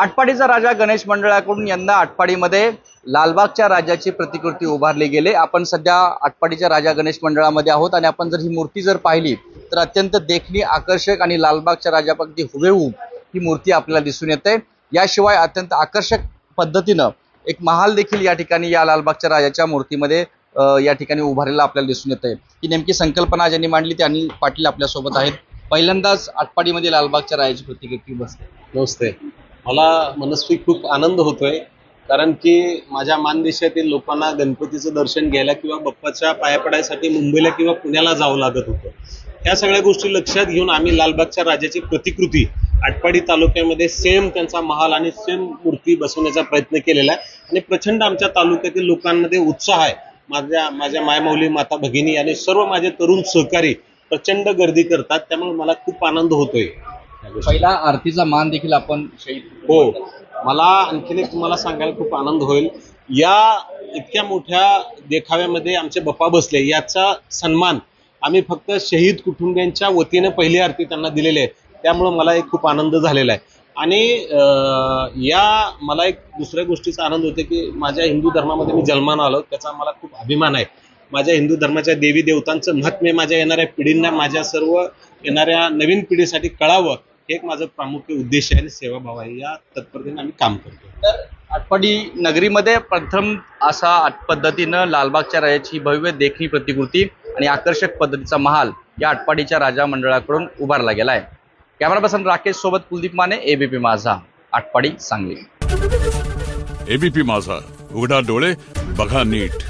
आटपाडीचा राजा गणेश मंडळाकडून यंदा आटपाडीमध्ये लालबागच्या राजाची प्रतिकृती उभारली गेली। आपण सध्या आटपाडीच्या राजा गणेश मंडळामध्ये आहोत आणि आपण जर ही मूर्ती जर पाहिली तर अत्यंत देखणी, आकर्षक आणि लालबागच्या राजापैकी हुबेहूब ही मूर्ती आपल्याला दिसून येते। याशिवाय अत्यंत आकर्षक पद्धतीनं एक महाल देखील या ठिकाणी या लालबागच्या राजाच्या मूर्तीमध्ये या ठिकाणी उभारलेला आपल्याला दिसून येते। ही नेमकी संकल्पना ज्यांनी मांडली ते अनिल पाटील आपल्यासोबत आहेत। पहिल्यांदाच आटपाडीमध्ये लालबागच्या राजाची प्रतिकृती बसते। नमस्ते। मला मनस्वी खूप आनंद होतोय, कारण की माझ्या मानदेशातील लोकांना गणपतीचं दर्शन घ्यायला किंवा बाप्पाच्या पाया पडायसाठी मुंबईला किंवा पुण्याला जावं लागत होतं। ह्या सगळ्या गोष्टी लक्षात घेऊन आम्ही लालबागच्या राजाची प्रतिकृती आटपाडी तालुक्यामध्ये सेम त्यांचा महाल आणि सेम मूर्ती बसवण्याचा प्रयत्न केलेला आहे आणि प्रचंड आमच्या तालुक्यातील लोकांमध्ये उत्साह आहे। माझ्या मायमाऊली माता भगिनी आणि सर्व माझे तरुण सहकारी प्रचंड गर्दी करतात, त्यामुळे मला खूप आनंद होतोय। पहिला आरतीचा मान देखील आपण हो, मला आणखीन एक तुम्हाला सांगायला खूप आनंद होईल। या इतक्या मोठ्या देखाव्यामध्ये आमचे बाप्पा बसले, याचा सन्मान आम्ही फक्त शहीद कुटुंबियांच्या वतीने पहिली आरती त्यांना दिलेली आहे, त्यामुळे मला एक खूप आनंद झालेला आहे। आणि मला एक दुसऱ्या गोष्टीचा आनंद होते की माझ्या हिंदू धर्मामध्ये मी जन्माला आलो, त्याचा मला खूप अभिमान आहे। माझ्या हिंदू धर्माच्या देवी देवतांचं महात्म्य माझ्या येणाऱ्या पिढींना, माझ्या सर्व येणाऱ्या नवीन पिढीसाठी कळावं, हे एक माझं प्रामुख्य उद्देश आहे आणि सेवाभाव आहे। या तत्परतेने आम्ही काम करतो। तर आटपाडी नगरीमध्ये प्रथम असा पद्धतीनं लालबागच्या राजाची भव्य देखणी प्रतिकृती आणि आकर्षक पद्धतीचा महाल या आटपाडीच्या राजा मंडळाकडून उभारला गेला आहे। कॅमेरा पर्सन राकेश सोबत कुलदीप माने, एबीपी माझा, आटपाडी, सांगली। एबीपी माझा, उघडा डोळे बघा नीट।